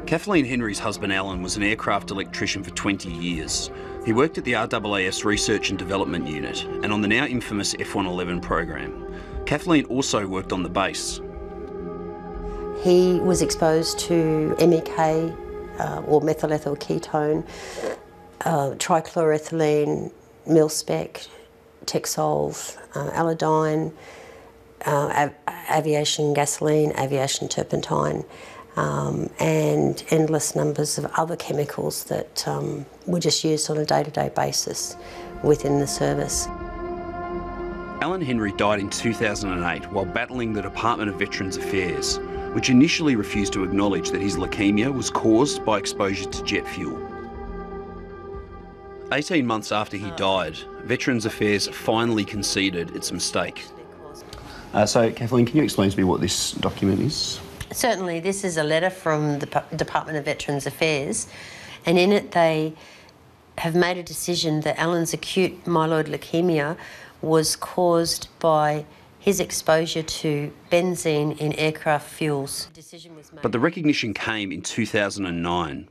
Kathleen Henry's husband Alan was an aircraft electrician for 20 years. He worked at the RAAF's Research and Development Unit and on the now infamous F111 program. Kathleen also worked on the base. He was exposed to MEK, or methylethyl ketone, trichloroethylene, mil-spec, Texols, allodyne, aviation gasoline, aviation turpentine, and endless numbers of other chemicals that were just used on a day-to-day basis within the service. Alan Henry died in 2008 while battling the Department of Veterans Affairs, which initially refused to acknowledge that his leukaemia was caused by exposure to jet fuel. 18 months after he died, Veterans Affairs finally conceded its mistake. So, Kathleen, can you explain to me what this document is? Certainly, this is a letter from the Department of Veterans Affairs, and in it they have made a decision that Alan's acute myeloid leukaemia was caused by his exposure to benzene in aircraft fuels. But the recognition came in 2009,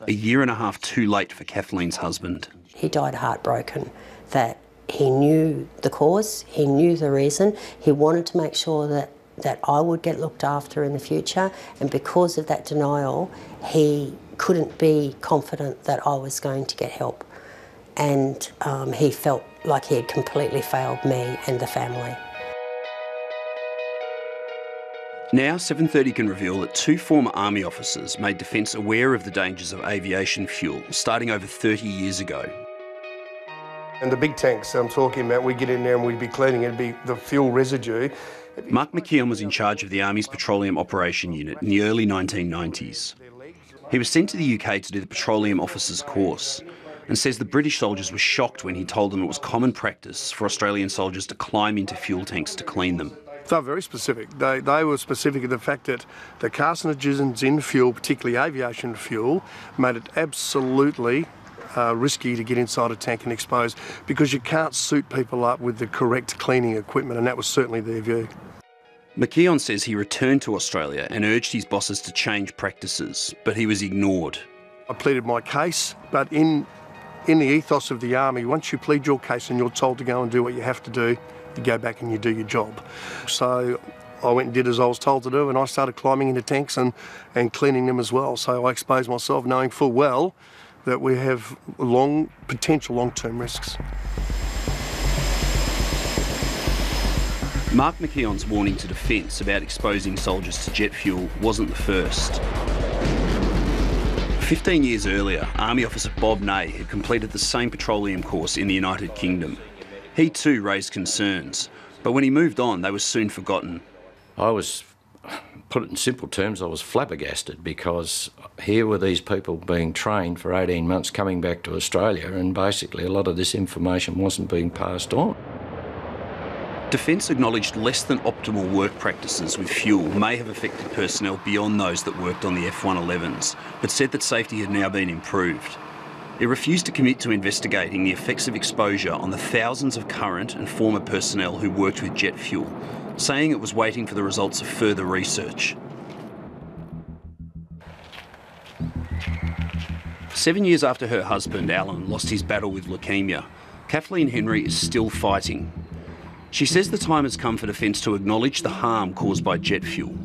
a year and a half too late for Kathleen's husband. He died heartbroken that he knew the cause, he knew the reason, he wanted to make sure that I would get looked after in the future, and because of that denial, he couldn't be confident that I was going to get help. And he felt like he had completely failed me and the family. Now 7:30 can reveal that two former Army officers made Defence aware of the dangers of aviation fuel starting over 30 years ago. And the big tanks I'm talking about, we get in there and we'd be cleaning, it'd be the fuel residue. Mark McKeon was in charge of the Army's Petroleum Operation Unit in the early 1990s. He was sent to the UK to do the Petroleum Officers course and says the British soldiers were shocked when he told them it was common practice for Australian soldiers to climb into fuel tanks to clean them. They were very specific. They were specific in the fact that the carcinogens in fuel, particularly aviation fuel, made it absolutely risky to get inside a tank and expose, because you can't suit people up with the correct cleaning equipment, and that was certainly their view. McKeon says he returned to Australia and urged his bosses to change practices, but he was ignored. I pleaded my case, but in the ethos of the Army, once you plead your case and you're told to go and do what you have to do, you go back and you do your job. So I went and did as I was told to do, and I started climbing into tanks and cleaning them as well. So I exposed myself knowing full well that we have potential long-term risks. Mark McKeon's warning to Defence about exposing soldiers to jet fuel wasn't the first. 15 years earlier, Army officer Bob Ney had completed the same petroleum course in the United Kingdom. He too raised concerns, but when he moved on, they were soon forgotten. Put it in simple terms, I was flabbergasted, because here were these people being trained for 18 months coming back to Australia, and basically a lot of this information wasn't being passed on. Defence acknowledged less than optimal work practices with fuel may have affected personnel beyond those that worked on the F111s, but said that safety had now been improved. It refused to commit to investigating the effects of exposure on the thousands of current and former personnel who worked with jet fuel, saying it was waiting for the results of further research. 7 years after her husband, Alan, lost his battle with leukaemia, Kathleen Henry is still fighting. She says the time has come for Defence to acknowledge the harm caused by jet fuel.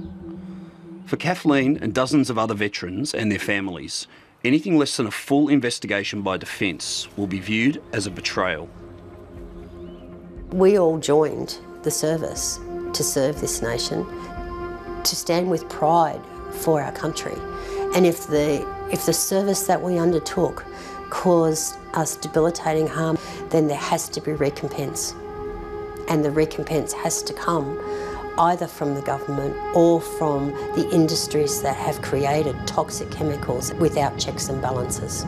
For Kathleen and dozens of other veterans and their families, anything less than a full investigation by Defence will be viewed as a betrayal. We all joined the service to serve this nation, to stand with pride for our country. And if the service that we undertook caused us debilitating harm, then there has to be recompense. And the recompense has to come either from the government or from the industries that have created toxic chemicals without checks and balances.